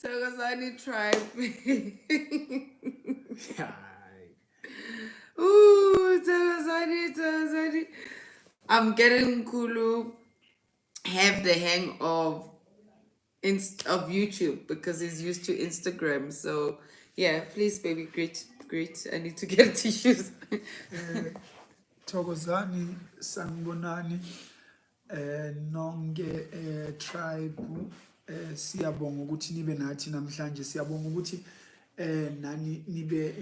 Thokozani tribe. Hayi. Ooh, Thokozani. I'm getting Mkhulu have the hang of YouTube because he's used to Instagram. So yeah, please, baby, great. I need to get tissues. Thokozani sanibonani nonke tribe siyabonga ukuthi nibe nathi namhlanje siyabonga ukuthi nani nibe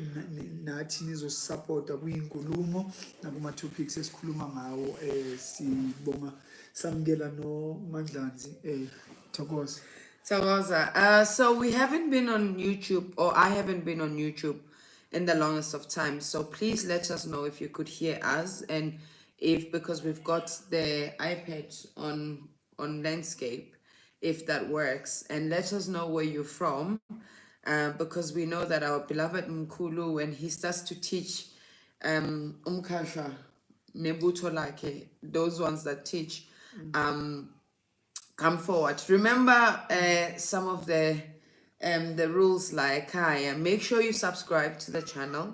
nathi nizosupporta kuyinkulumo nakuma topics esikhuluma ngawo sibonga samukela no Mandlanzi Thokoza. Tawaza. So we haven't been on YouTube, or I haven't been on YouTube in the longest of time. So please let us know if you could hear us, and if, because we've got the iPad on landscape, if that works, and let us know where you're from, because we know that our beloved Mkhulu, when he starts to teach Mkhashwa, Nebuto Lake, those ones that teach, come forward. Remember some of the rules, like make sure you subscribe to the channel,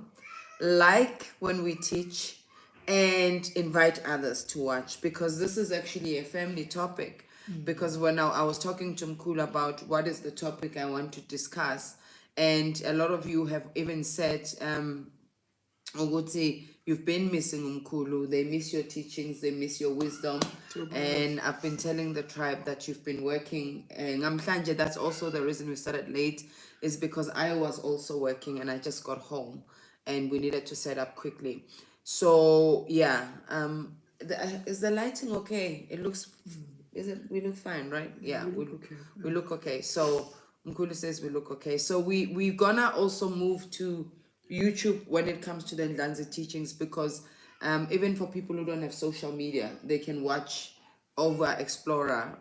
like when we teach, and invite others to watch, because this is actually a family topic. Because when I was talking to Mkhulu about what is the topic I want to discuss, and a lot of you have even said ukuthi you've been missing Mkhulu, they miss your teachings, they miss your wisdom. And I've been telling the tribe that you've been working, and Namhlanje, that's also the reason we started late, is because I was also working and I just got home and we needed to set up quickly. So yeah, is the lighting okay? It looks, we look fine, right? Yeah, we look okay. So Mkhulu says we look okay. So we're gonna also move to YouTube when it comes to the Ndlanzi teachings, because even for people who don't have social media, they can watch over Explorer.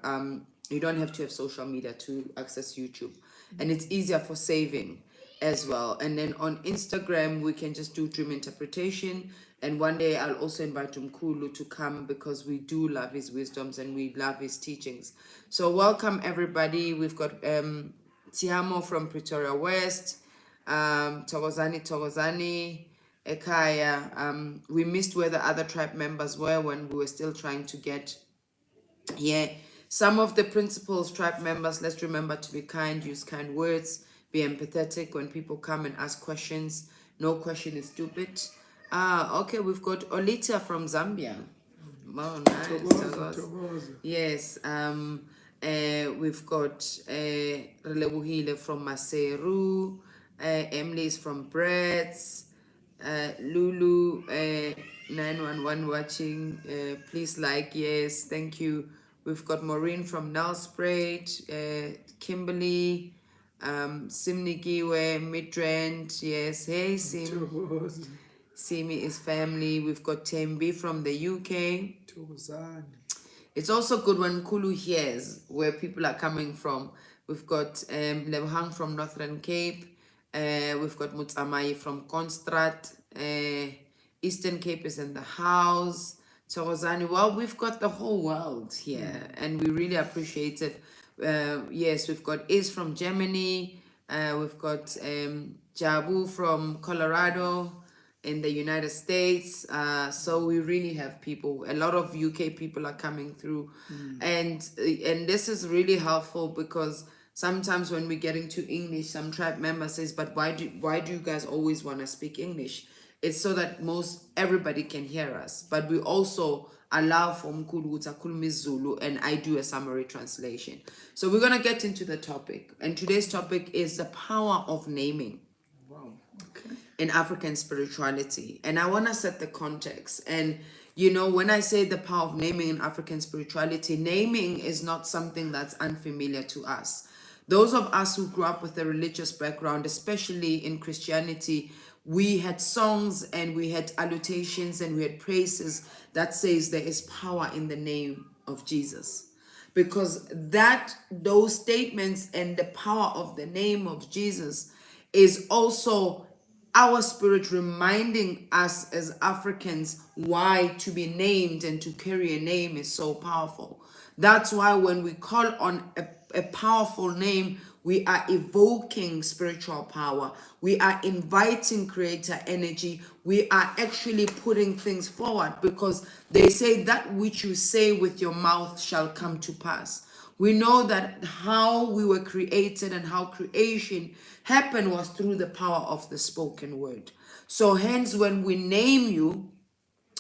You don't have to have social media to access YouTube, and it's easier for saving as well. And then on Instagram, we can just do dream interpretation. And one day I'll also invite Mkhulu to come, because we do love his wisdoms and we love his teachings. So welcome everybody. We've got Tiamo from Pretoria West, Thokozani, Ekaya. We missed where the other tribe members were when we were still trying to get here. Some of the principles, tribe members, let's remember to be kind, use kind words, be empathetic when people come and ask questions. No question is stupid. Okay, we've got Olita from Zambia. Wow, nice. Thokoza. Yes. We've got Relebohile from Maseru. Emily is from Brett's. Lulu 911 watching. Please like, yes, thank you. We've got Maureen from Nelspruit, Kimberly, Simnigiwe, Midrand, yes, hey Sim. Thokoza. Simi is family. We've got Tembi from the UK. Thokozani. It's also good when Mkhulu hears where people are coming from. We've got Lebohang from Northern Cape. We've got Mutsamai from Konstrat. Eastern Cape is in the house. Thokozani. Well, we've got the whole world here, and we really appreciate it. Yes, we've got Is from Germany. We've got Jabu from Colorado in the United States. So we really have people. A lot of UK people are coming through, and this is really helpful, because sometimes when we get into English, some tribe member says, "But why do you guys always want to speak English?" It's so that everybody can hear us, but we also allow for Mkhulu Utakulumi Zulu, and I do a summary translation. So we're gonna get into the topic, and today's topic is the power of naming. Wow. Okay. In African spirituality. And I want to set the context. And, you know, when I say the power of naming in African spirituality, naming is not something that's unfamiliar to us. Those of us who grew up with a religious background, especially in Christianity, we had songs and we had salutations and we had praises that says there is power in the name of Jesus. Because those statements and the power of the name of Jesus is also our spirit reminding us as Africans why to be named and to carry a name is so powerful. That's why when we call on a powerful name, we are evoking spiritual power. We are inviting creator energy. We are actually putting things forward, because they say that which you say with your mouth shall come to pass. We know that how we were created and how creation happened was through the power of the spoken word. So hence, when we name you,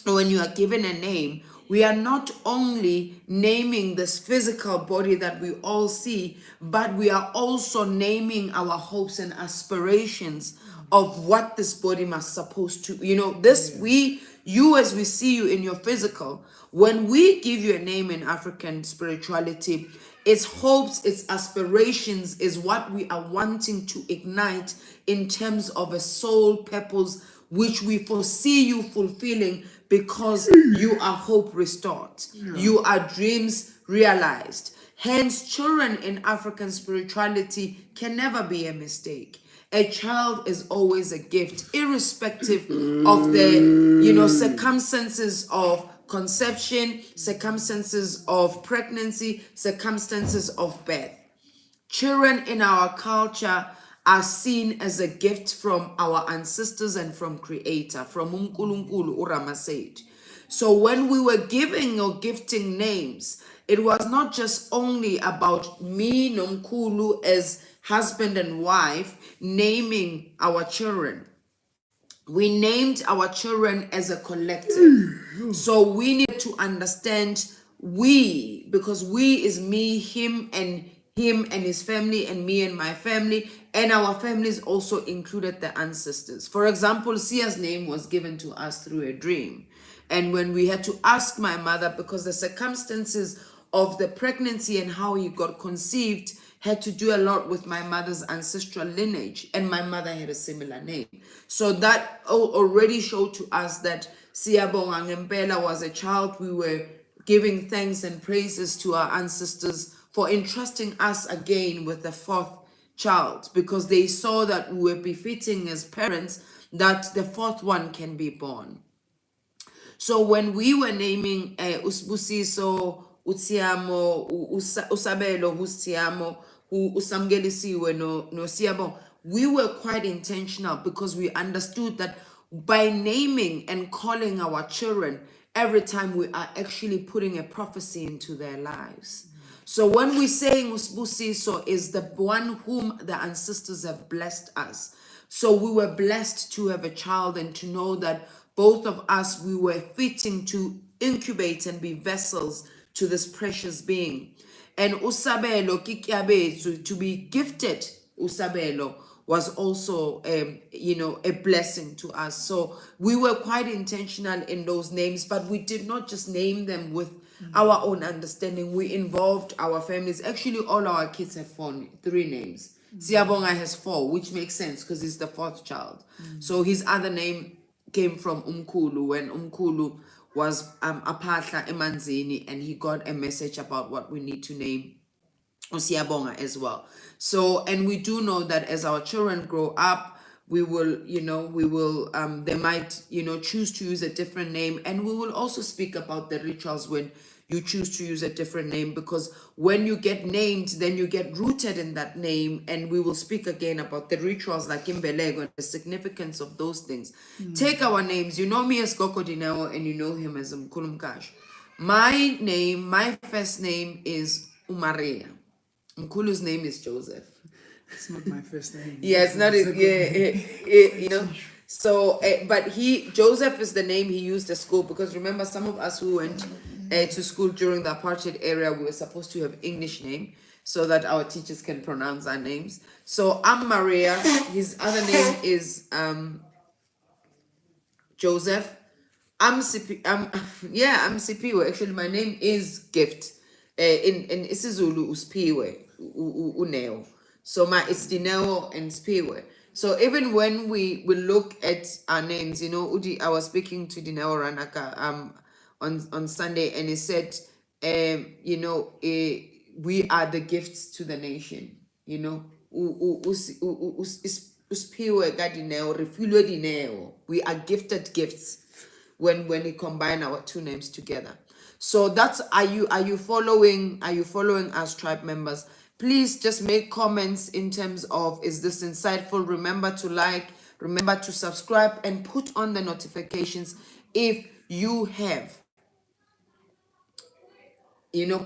when you are given a name, we are not only naming this physical body that we all see, but we are also naming our hopes and aspirations of what this body must supposed to, you, as we see you in your physical, when we give you a name in African spirituality, its hopes, its aspirations is what we are wanting to ignite in terms of a soul purpose, which we foresee you fulfilling, because you are hope restored. You are dreams realized. Hence, children in African spirituality can never be a mistake. A child is always a gift, irrespective of the, circumstances of conception, circumstances of pregnancy, circumstances of birth. Children in our culture are seen as a gift from our ancestors and from Creator, from Mkhulu Mkhatshwa, Urama said. So when we were giving or gifting names, it was not just only about me, Nomkhulu, as husband and wife, naming our children. We named our children as a collective. So we need to understand we, because we is me, him and his family, and me and my family, and our families also included the ancestors. For example, Sia's name was given to us through a dream. And when we had to ask my mother, because the circumstances of the pregnancy and how he got conceived had to do a lot with my mother's ancestral lineage, and my mother had a similar name. So that already showed to us that Siyabonga Ngempela was a child. We were giving thanks and praises to our ancestors for entrusting us again with the fourth child, because they saw that we were befitting as parents that the fourth one can be born. So when we were naming Usbusiso, Utiamo, Usabelo, Ustiamo, Usamgelisiwe, no Siabo, we were quite intentional, because we understood that by naming and calling our children, every time we are actually putting a prophecy into their lives. So when we say Usbusiso is the one whom the ancestors have blessed us. So we were blessed to have a child, and to know that both of us, we were fitting to incubate and be vessels to this precious being. And Usabelo, Kikyabe, to be gifted Usabelo was also, a blessing to us. So we were quite intentional in those names, but we did not just name them with our own understanding. We involved our families. Actually, all our kids have three names. Siyabonga has 4, which makes sense because he's the 4th child. So his other name came from Mkhulu, when Mkhulu was apahla emanzini, and he got a message about what we need to name Siyabonga as well. So, and we do know that as our children grow up, we will, they might, choose to use a different name. And we will also speak about the rituals when you choose to use a different name, because when you get named, then you get rooted in that name. And we will speak again about the rituals like Imbelego and the significance of those things. Take our names. You know me as Koko Dineo, and you know him as Mkhulu Mkhatshwa. My name, my first name is Umaria. Mkhulu's name is Joseph. It's not my first name. Yeah, it's not. So, but Joseph is the name he used at school, because remember, some of us who went to school during the apartheid era, we were supposed to have English name so that our teachers can pronounce our names. So I'm Maria. His other name is Joseph. I'm Sipiwe. Actually, my name is Gift. In isiZulu uSpiwe uneo. So it's Dineo and Spiwe. So even when we look at our names, Udi, I was speaking to Dineo Ranaka on Sunday, and he said, we are the gifts to the nation. Uspiwe gadineo, refilwe dineo. We are gifted gifts when we combine our two names together. So that's, are you following us, tribe members? please just make comments in terms of, is this insightful? Remember to like, remember to subscribe, and put on the notifications if you have,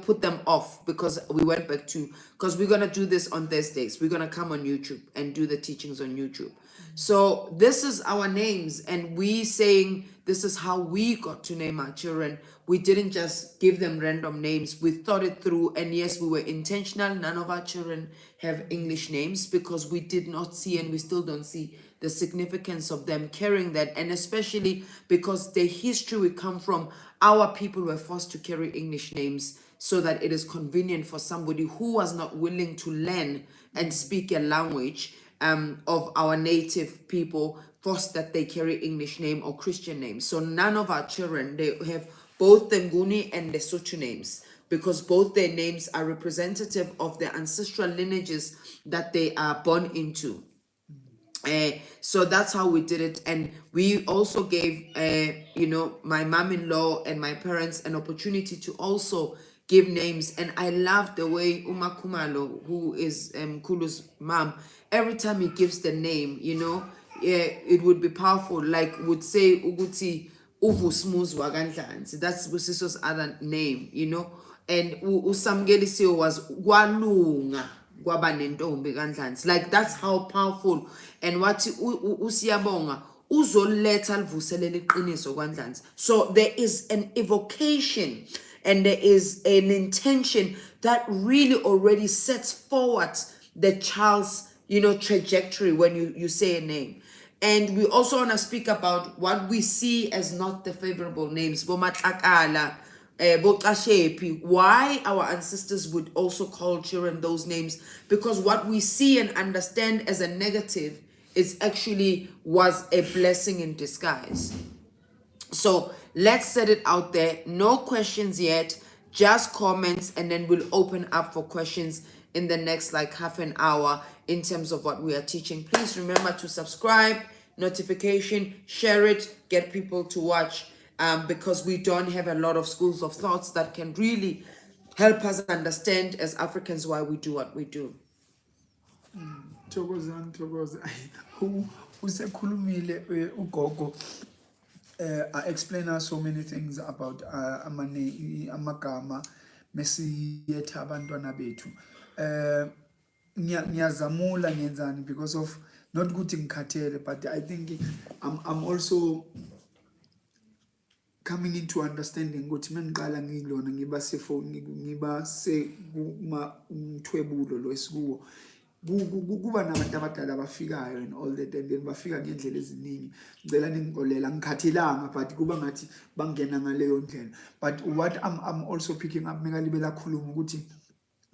put them off, because we went back to, because we're going to do this on Thursdays. We're going to come on YouTube and do the teachings on YouTube. So this is our names, and we saying this is how we got to name our children. We didn't just give them random names. We thought it through, and yes, we were intentional. None of our children have English names because we did not see, and we still don't see, the significance of them carrying that, and especially because the history we come from, our people were forced to carry English names so that it is convenient for somebody who was not willing to learn and speak a language of our native people, forced that they carry English name or Christian names. So none of our children, they have both the Nguni and the Sotho names, because both their names are representative of the ancestral lineages that they are born into. So that's how we did it. And we also gave my mom-in-law and my parents an opportunity to also give names. And I love the way Uma Kumalo, who is Mkhulu's mom, every time he gives the name, it would be powerful, like would say Uguti Uvu Smooth Wagandlands. That's Busiso's other name, and Usamgelisiyo was Gwalunga. Like that's how powerful. And what usiyabonga uzoletha livuselele iqiniso kwaNdlanzi. So there is an evocation and there is an intention that really already sets forward the child's trajectory when you say a name. And we also want to speak about what we see as not the favorable names. Bomatlakala, Bokashepi, why our ancestors would also call children those names, because what we see and understand as a negative is actually was a blessing in disguise. So let's set it out there. No questions yet, just comments, and then we'll open up for questions in the next half an hour in terms of what we are teaching. Please remember to subscribe, notification, share it, get people to watch, because we don't have a lot of schools of thoughts that can really help us understand as Africans why we do what we do. Thokoza. Usekhulumile ugogo. I explain us so many things about amagama mesiyetha abantwana bethu. Ngiyazamula ngenzani because of not ukuthi ngikhathele, but I think I'm also coming into understanding ukuthi mengiqala ngilona ngiba se umthwebulo lo esikuwo kuba nabantu abadala abafikayo and all that, and then bafika ngendlela eziningi, ngicela ningixolela ngikhathelanga, but kuba ngathi bangena ngaleyo ndlela. But what I'm also picking up mekalibela khuluma ukuthi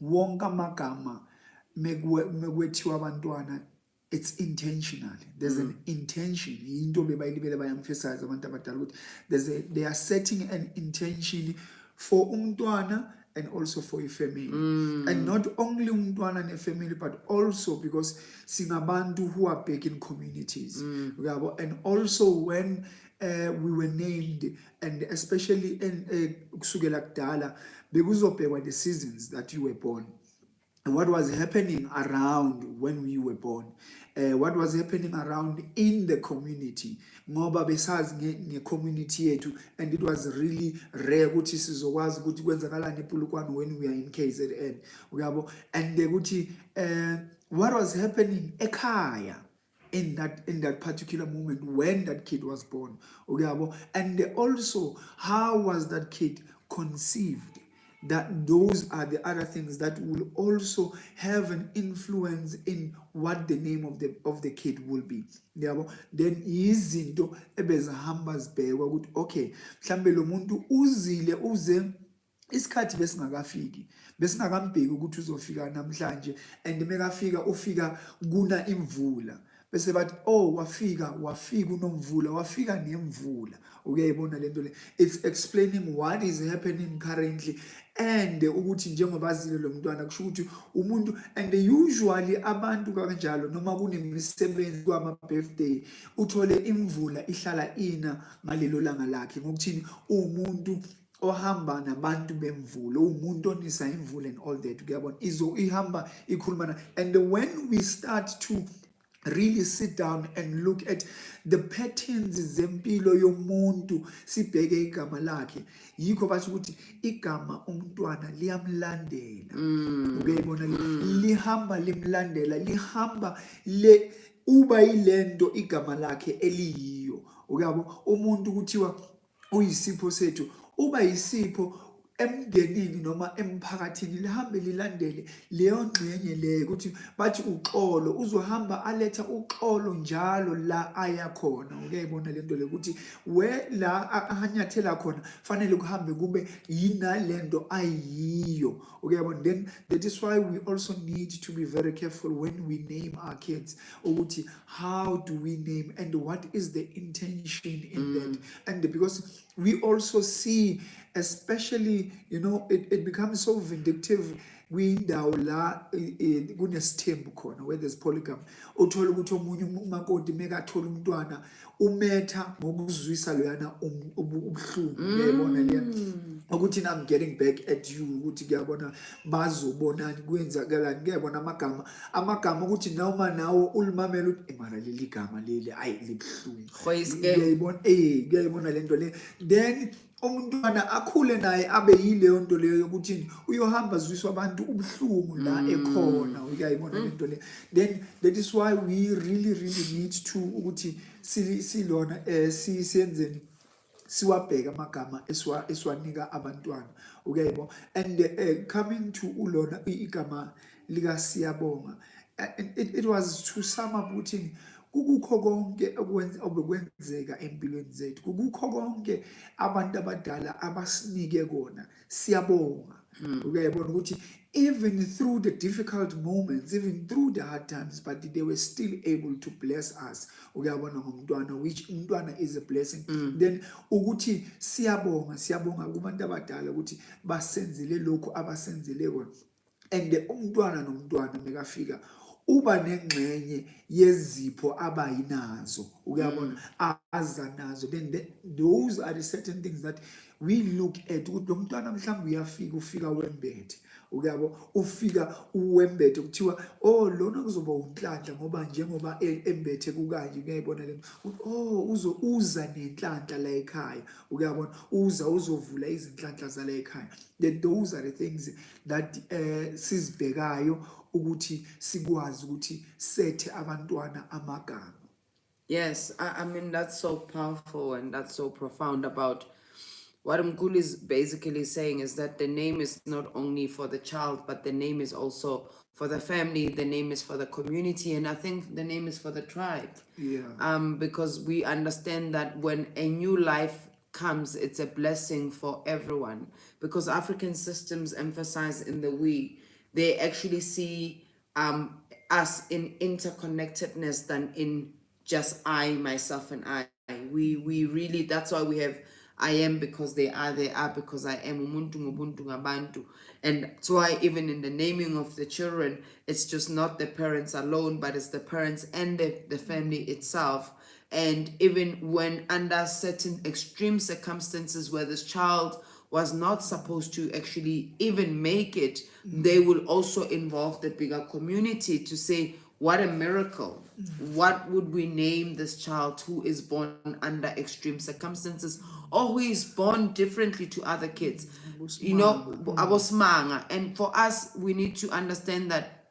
wonke amagama mekwethiwa abantwana, it's intentional. There's an intention. Into bebayilibele bayemphasize abantu abadala ukuthi they are setting an intention for umntwana and also for a family. And not only umntwana and a family, but also because singabantu who are back in communities. And also when we were named, and especially in kusukela kudala bekuzobhekwa the seasons that you were born. And what was happening around when we were born, what was happening around in the community, ngoba besazi nge-community yethu, and it was really rare ukuthi sizokwazi ukuthi kwenzakalani ePulukwane when we are in KZN, uyabo, and ukuthi what was happening ekhaya in that particular moment when that kid was born, uyabo, and also how was that kid conceived. That those are the other things that will also have an influence in what the name of the kid will be. Then izinto ebezahamba zibhekwa ukuthi okay, mhlambe lo muntu uzile uze isikhathi besingakambheki ukuthi uzofika namhlanje, and mekafika ufika kuna imvula, bese bathi oh wafika unomvula, wafika nemvula. Uyayibona lento le, it's explaining what is happening currently, and ukuthi njengoba azile lo mntwana kusho ukuthi umuntu, and usually abantu kanjalo noma kunemisebenzi kwama birthday uthole imvula ihlala ina ngalelo langa lakhe, ngokuthini umuntu ohamba nabantu bemvula umuntu onisa imvula and all that uyabona ihamba ikhuluma and when we start to really sit down and look at the patterns zempilo yomuntu sibheke igama lakhe yikho bathi ukuthi igama umntwana liyamlandela ukuyibona lihamba limlandela lihamba le uba ilento igama lakhe eliyiyo uyabo umuntu kuthiwa uyisipho sethu uba yisipho emndenini noma emphakathini lihambe lilandele leyo ngxenye leyo ukuthi bathi uxolo uzohamba aletha uxolo njalo la aya khona ukuyibona lento le ukuthi la ahanyathela khona fanele kuhambe kube yinalento ayiyo ukuyibona. Then that is why we also need to be very careful when we name our kids ukuthi how do we name and what is the intention in that, and because we also see especially it becomes so vindictive kwindawo la kunesithembu khona where there's polygamy uthola ukuthi omunye umakoti mekathola umntwana umetha ngokuzwisa loyana ubuhlungu uyayibona leya ukuthi I'm getting back at you ukuthi kuyabona bazobonani kwenzakalani kuyabona amagama ukuthi noma nawo ulimamela ukuthi mara leli gama leli ayi libhlungu kuyayibona lento le then umntwana akhule naye abe yileyo nto leyo yokuthi uyohamba zwiswa abantu ubuhlungu la ekhona uyayibona lento le. Then that is why we really need to ukuthi silona siyenzeni siwabheke amagama eswanika abantwana ukuyayibona. And coming to ulona igama lika Siyabonga, it was to sum up ukuthi kukho konke obekwenzeka empilweni zethu kukho konke abantu abadala abasinike kona siyabonga ukuyabona ukuthi even through the difficult moments, even through the hard times, but they were still able to bless us ukuyabona ngomntwana, which umntwana is a blessing. Then ukuthi siyabonga kubantu abadala ukuthi basenzele lokho abasenzele kona, and umntwana nomntwana mekafika uba nengxenye yezipho abayinazo ukuyabona aza nazo. Then those are the certain things that we look at ukuthi lo mntwana mhlawumbe ufika wembethe ukuyabo ufika uwembethe kuthiwa lona kuzoba unhlanhla ngoba njengoba embethe kukanje uyayibona lento uza nenhlanhla la ekhaya ukuyabona uzovula izinhlanhla zala ekhaya. Then those are the things that sizibhekayo ukuthi sikwazi ukuthi sethe abantwana amagama. Yes, I mean that's so powerful and that's so profound about what Mkhulu is basically saying is that the name is not only for the child, but the name is also for the family, the name is for the community, and I think the name is for the tribe. Yeah. Because we understand that when a new life comes, it's a blessing for everyone. Because African systems emphasize in the we, they actually see us in interconnectedness than in just I, myself, and I. We really, that's why we have I am because they are because I am. Umuntu ngobuntu ngabantu. And that's why even in the naming of the children, it's just not the parents alone, but it's the parents and the family itself. And even when under certain extreme circumstances where this child was not supposed to actually even make it, they will also involve the bigger community to say, what a miracle. What would we name this child who is born under extreme circumstances or who is born differently to other kids? Abosmanga. And for us, we need to understand that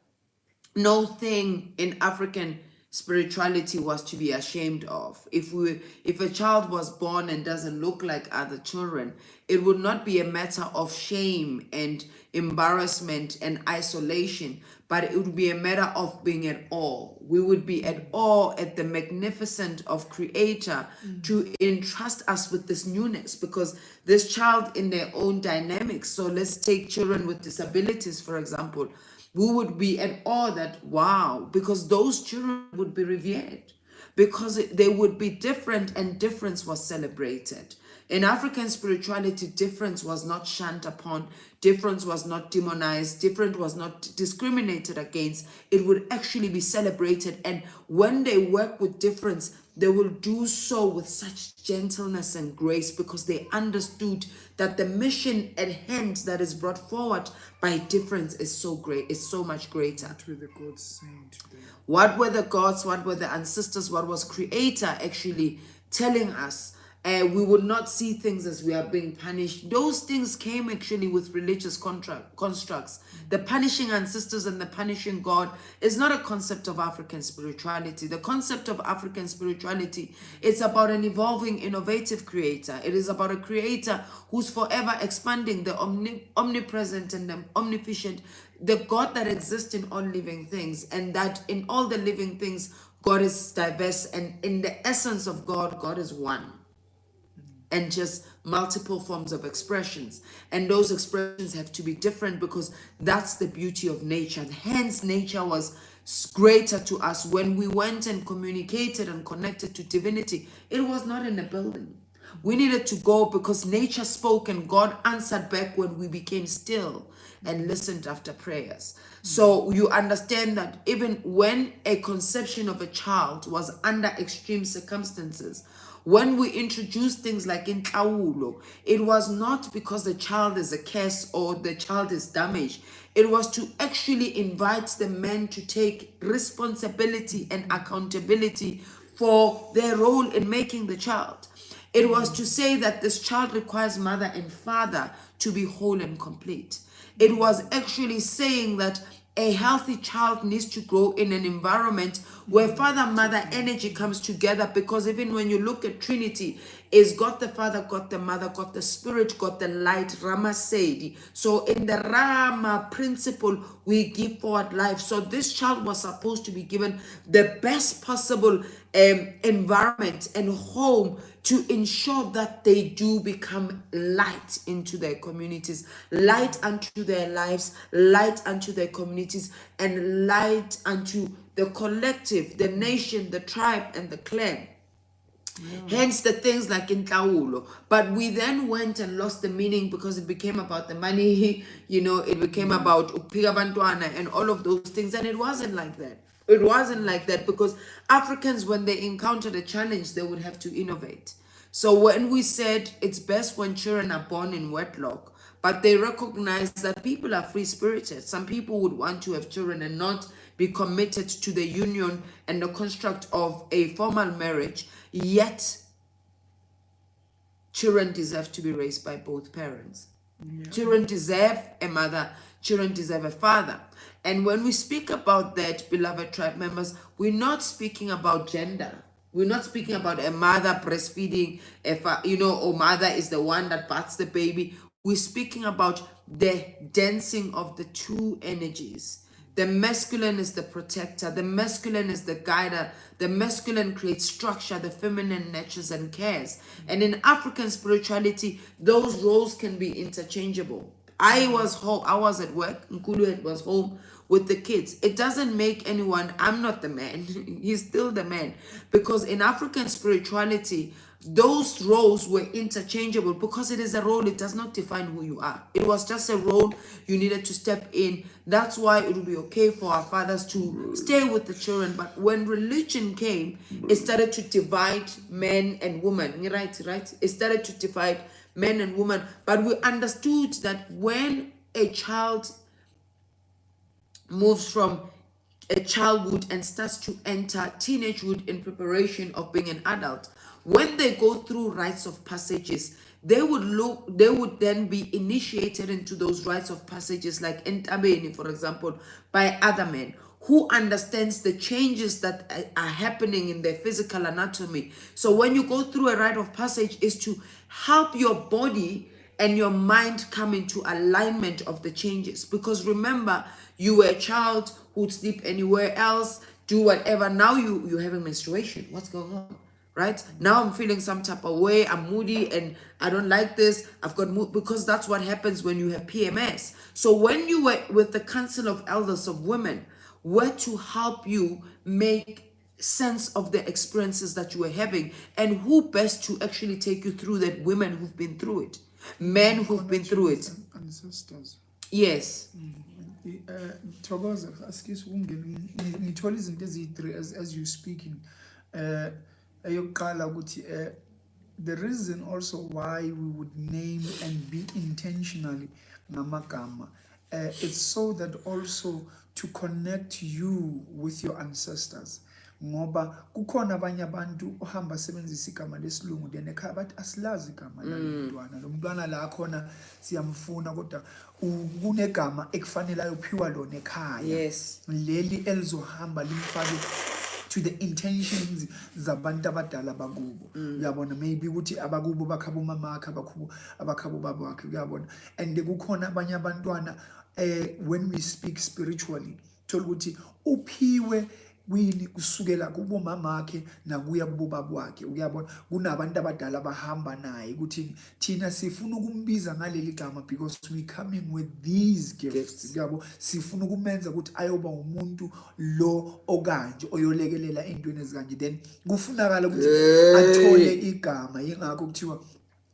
no thing in African spirituality was to be ashamed of. If a child was born and doesn't look like other children, it would not be a matter of shame and embarrassment and isolation, but it would be a matter of being at awe. We would be at awe at the magnificence of Creator to entrust us with this newness, because this child in their own dynamics. So let's take children with disabilities, for example. We would be at awe that, wow, because those children would be revered, because they would be different and difference was celebrated. In African spirituality, difference was not shunned upon, difference was not demonized, difference was not discriminated against. It would actually be celebrated. And when they work with difference, they will do so with such gentleness and grace because they understood that the mission at hand that is brought forward by difference is so great, is so much greater. What were the gods saying to them? What were the gods, what were the ancestors, what was Creator actually telling us? We would not see things as we are being punished. Those things came actually with religious constructs. The punishing ancestors and the punishing God is not a concept of African spirituality. The concept of African spirituality is about an evolving, innovative creator. It is about a creator who's forever expanding, the omnipresent and the omniscient, the God that exists in all living things, and that in all the living things, God is diverse, and in the essence of God, God is one. And just multiple forms of expressions, and those expressions have to be different because that's the beauty of nature. Hence nature was greater to us. When we went and communicated and connected to divinity, it was not in a building. We needed to go because nature spoke and God answered back when we became still and listened after prayers. So you understand that even when a conception of a child was under extreme circumstances, when we introduced things like intlawulo, it was not because the child is a curse or the child is damaged. It was to actually invite the men to take responsibility and accountability for their role in making the child. It was to say that this child requires mother and father to be whole and complete. It was actually saying that a healthy child needs to grow in an environment where father-mother energy comes together, because even when you look at Trinity, is God the Father, God the Mother, God the Spirit, God the Light, Rama Sedi. So in the Rama principle, we give forward life. So this child was supposed to be given the best possible environment and home to ensure that they do become light into their communities, light unto their lives, light unto their communities, and light unto the collective, the nation, the tribe, and the clan. Hence the things like intlawulo. But we then went and lost the meaning because it became about the money, it became about upiga bantwana and all of those things. And it wasn't like that. It wasn't like that because Africans, when they encountered a challenge, they would have to innovate. So when we said it's best when children are born in wedlock, but they recognize that people are free-spirited. Some people would want to have children and not be committed to the union and the construct of a formal marriage, yet children deserve to be raised by both parents. Children deserve a mother, children deserve a father. And when we speak about that, beloved tribe members, we're not speaking about gender. We're not speaking about a mother breastfeeding, or mother is the one that births the baby. We're speaking about the dancing of the two energies. The masculine is the protector, the masculine is the guider, the masculine creates structure, the feminine nurtures and cares. And in African spirituality, those roles can be interchangeable. I was at work, Mkhulu was home with the kids. It doesn't make anyone, I'm not the man, he's still the man. Because in African spirituality, those roles were interchangeable because it is a role, it does not define who you are. It was just a role you needed to step in. That's why it would be okay for our fathers to stay with the children. But when religion came, it started to divide men and women. Right? It started to divide men and women. But we understood that when a child moves from a childhood and starts to enter teenagehood in preparation of being an adult, when they go through rites of passages, they would then be initiated into those rites of passages, like Entabeni, for example, by other men who understands the changes that are happening in their physical anatomy. So when you go through a rite of passage, is to help your body and your mind come into alignment of the changes. Because remember, you were a child who'd sleep anywhere else, do whatever. Now you're having menstruation. What's going on? Right? Now I'm feeling some type of way. I'm moody and I don't like this. I've got mood, because that's what happens when you have PMS. So when you were with the Council of Elders of Women, were to help you make sense of the experiences that you were having, and who best to actually take you through that? Women who've been through it, men who've been through it. Ancestors. Yes. Thokoza, excuse ngithola izinto ezi3 as you speaking. eyokuqala ukuthi the reason also why we would name and be intentionally ngamagama, it's so that also to connect you with your ancestors. Ngoba kukhona abanye abantu ohamba sebenzisa igama lesilungu then ekhaya bathi asilazi igama lalomntwana, lo mntwana la khona siyamfuna kodwa kunegama ekufanele ayophiwa lona ekhaya, leli elizohamba limfake to the intentions zabantu abadala bakubo. Uyabona, maybe ukuthi abakubo bakhabo mamakhe, abakhabo babakhe, uyabona. And kukhona abanye abantwana when we speak spiritually thola ukuthi uphiwe kwini kusukela kubo mamakhe nakuya kubo babakhe, uyabona. Kunabantu abadala abahamba naye ukuthi thina sifuna ukumbiza ngaleli gama because we coming with these gifts, uyabo. Sifuna ukumenza ukuthi ayoba umuntu lo okanje oyolekelela entweni ezikanje, then kufunakala ukuthi athole igama. Yingakho kuthiwa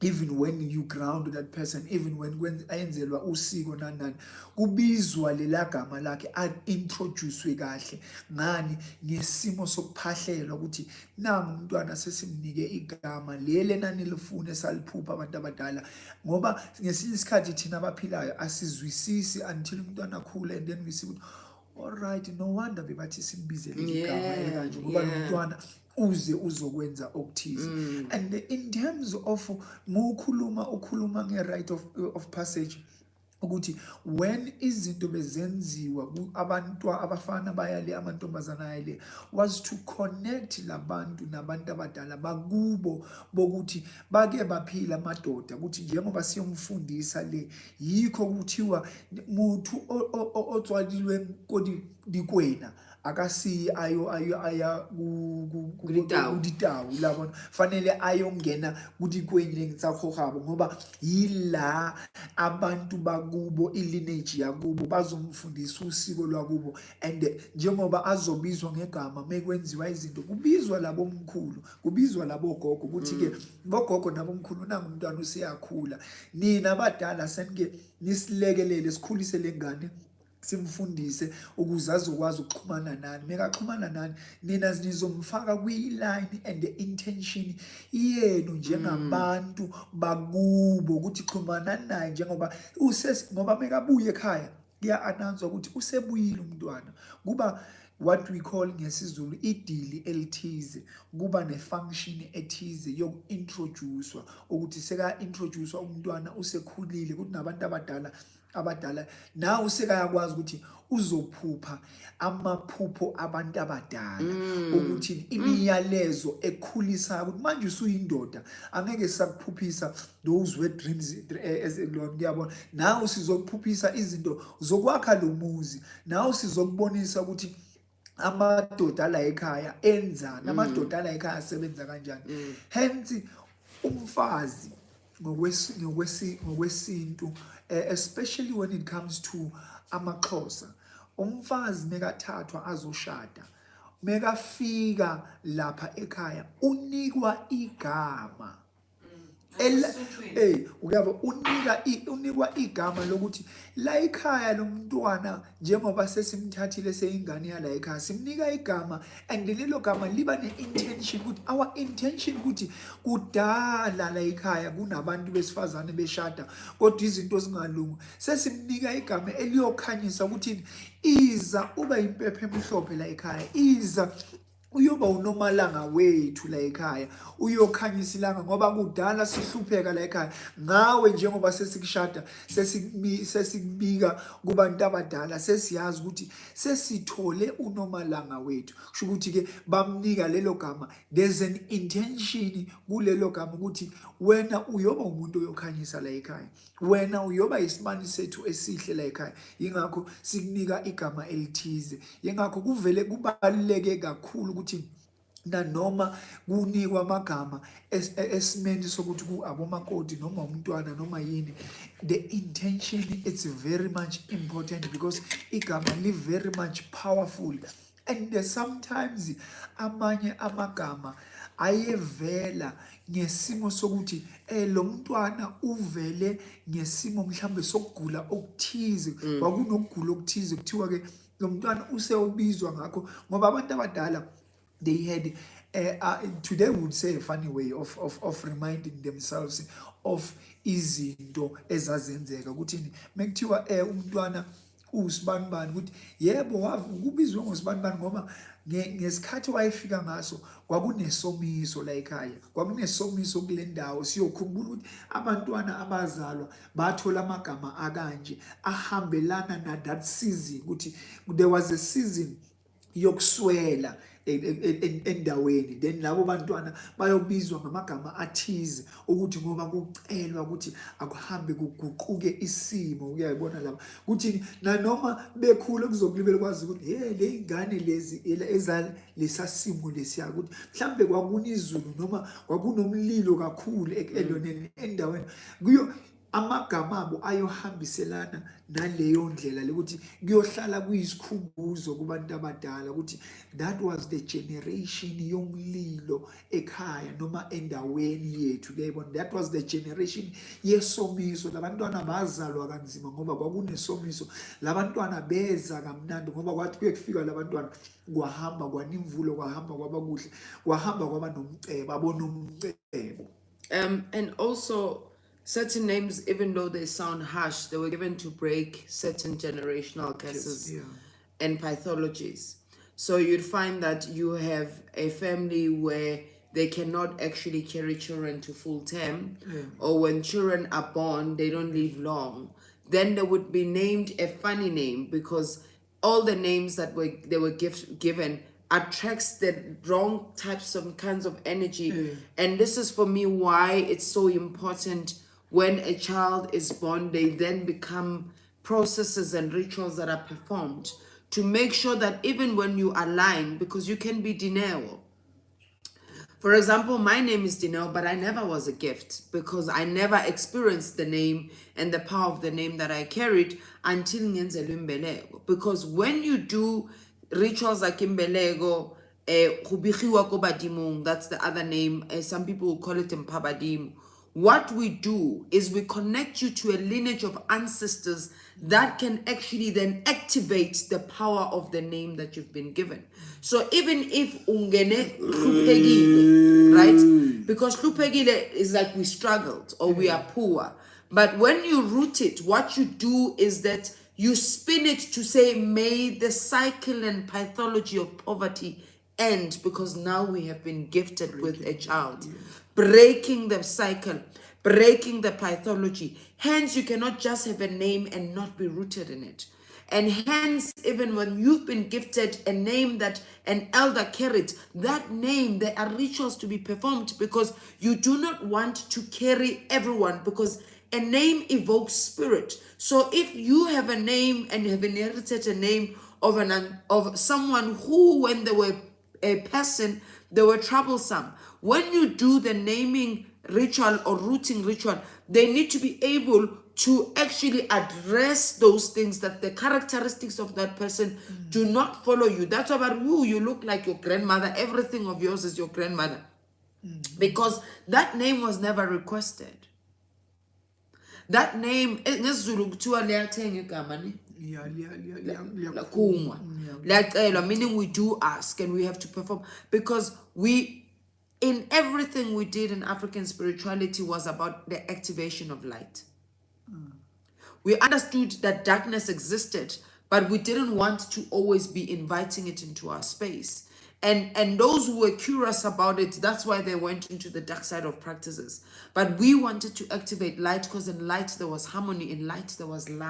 even when you ground that person, even when ayenzelwa usiko nani kubizwa lela gama lakhe introducewe kahle. Ngani? Ngesimo sokuphahlelwa ukuthi nami umntwana sesimnike igama lele nanilifune esaliphupha abantu abadala, ngoba ngesinye isikhathi thina abaphilayo asizwisisi until umntwana akhule and then we see ukuthi alright, no wonder bebathi simbizele igama elikanje ngoba lo mntwana uze uzokwenza okuthize. And in terms of ukhuluma nge-rite of passage ukuthi when izinto bezenziwa abafana bayale amantombazana ayale was to connect labantu nabantu abadala bakubo bokuthi bake baphila amadoda, ukuthi njengoba siyomfundisa le yikho kuthiwa muthu otswalilwe kodikwena akasi aya kuditawu labona fanele ayongena kudikwenye ngitsakhohabo ngoba yila abantu bakubo ilineage yakubo bazomfundisa usiko lwakubo. And njengoba azobizwa ngegama mekwenziwa izinto kubizwa labo mkhulu, kubizwa labo gogo ukuthi ke bogogo nabo mkhulu nangu umntwana useyakhula, nina abadala senike nisilekelele sikhulise lengane simfundise ukuze azokwazi ukuxhumana nani. Mekaxhumana nani nina nizomfaka kwi-line and the intention yenu njengabantu bakubo ukuthi xhumana naye njengoba ngoba mekabuye ekhaya kuya-announcewa ukuthi usebuyile umntwana. Kuba what we call ngesizulu idili elithize, kuba ne-function ethize yoku-introducewa ukuthi seka-introducewa umntwana usekhulile, ukuthi nabantu abadala nawe usekayakwazi ukuthi uzophupha amaphupho abantu abadala ukuthi imiyalezo ekhulisayo ukuthi manje usuyindoda angeke sakuphuphisa those were dreams kuyabona. Nawe sizokuphuphisa izinto zokwakha lo muzi, nawe sizokubonisa ukuthi amadoda la ekhaya enzani, amadoda la ekhaya asebenza kanjani. Hence umfazi ngokwesintu, especially when it comes to amaXhosa, umfazi mekathathwa azoshada, mekafika lapha ekhaya unikwa igama uyabo, unikwa igama lokuthi la ekhaya lo mntwana njengoba sesimthathile seyingane yala ekhaya simnika igama, and lelo gama liba ne-intention ukuthi our intention ukuthi kudala la ekhaya kunabantu besifazane beshada kodwa izinto zingalungi, sesimnika igama eliyokhanyisa ukuthi iza uba impepho emhlophe la ekhaya, iza uyoba unomalanga wethu la ekhaya, uyokhanyisa ilanga ngoba kudala sihlupheka la ekhaya. Ngawe njengoba sesikushada sesikubika kubantu abadala, sesiyazi ukuthi sesithole unomalanga wethu, kusho ukuthi ke bamnika lelo gama. There's an intention kulelo gama ukuthi wena uyoba umuntu oyokhanyisa la ekhaya, wena uyoba isimani sethu esihle la ekhaya. Yingakho sikunika igama elithize. Yingakho kuvele kubaluleke kakhulu ukuthi nanoma kunikwa amagama esimeni sokuthi abomakoti noma umntwana noma yini, the intention it's very much important because igama li very much powerful. And sometimes amanye amagama ayevela ngesimo sokuthi lo mntwana uvele ngesimo mhlambe sokugula okuthize, kwakunokugula okuthize kuthiwa ke lo mntwana useyobizwa ngakho ngoba abantu abadala they had today we would say a funny way of reminding themselves of izinto ezazenzeka ukuthi mekuthiwa umntwana usibanibani ukuthi yebo kubizwe ngosibanibani ngoba ngesikhathi wayefika ngaso kwakunesomiso la ekhaya, kwakunesomiso kule ndawo. Siyokhumbula ukuthi abantwana abazalwa bathola amagama akanje ahambelana na that season, ukuthi there was a season yokuswela endaweni, then labo bantwana bayobizwa ngamagama athize ukuthi ngoba kucelwa ukuthi akuhambe kuguquke isimo. Uyayibona lapha ukuthi nanoma bekhula kuzokulibela kwazi ukuthi le ingane lezi lesasimo lesiya ukuthi mhlambe kwakunizulu noma kwakunomlilo kakhulu eloneni endaweni kuyo amagama abo ayohambiselana naleyo ndlela lokuthi kuyohlala kuyisikhumbuzo kubantu abadala ukuthi that was the generation yomlilo ekhaya noma endaweni yethu. Kuyayibona, that was the generation yesomiso. Labantwana bazalwa kanzima ngoba kwakunesomiso, labantwana beza kamnandi ngoba kwathi kuyekufika labantwana kwahamba kwanemvulo, kwahamba kwaba kuhle, kwahamba kwaba nomcebo, abonomcebo. And also certain names, even though they sound harsh, they were given to break certain generational curses and pathologies. So you'd find that you have a family where they cannot actually carry children to full term, or when children are born, they don't live long. Then they would be named a funny name because all the names that they were given attracts the wrong types of kinds of energy. And this is for me why it's so important when a child is born, they then become processes and rituals that are performed to make sure that even when you align, because you can be Dineo. For example, my name is Dineo, but I never was a gift because I never experienced the name and the power of the name that I carried until Nyenzelwe Mbeleko. Because when you do rituals like Mbeleko, that's the other name, some people will call it Mpabadim. What we do is we connect you to a lineage of ancestors that can actually then activate the power of the name that you've been given. So even if ungene hlupekile, right? Because hlupekile is like we struggled or we are poor. But when you root it, what you do is that you spin it to say, may the cycle and pathology of poverty end, because now we have been gifted with a child. Breaking the cycle, breaking the pathology. Hence, you cannot just have a name and not be rooted in it. And hence, even when you've been gifted a name that an elder carried, that name, there are rituals to be performed because you do not want to carry everyone, because a name evokes spirit. So if you have a name and have inherited a name of someone who, when they were a person, they were troublesome. When you do the naming ritual or rooting ritual, they need to be able to actually address those things, that the characteristics of that person do not follow you. That's about you look like your grandmother. Everything of yours is your grandmother. Because that name was never requested. That name, meaning we do ask and we have to perform, because in everything we did in African spirituality was about the activation of light. We understood that darkness existed, but we didn't want to always be inviting it into our space. And those who were curious about it, that's why they went into the dark side of practices. But we wanted to activate light, because in light there was harmony, in light there was light.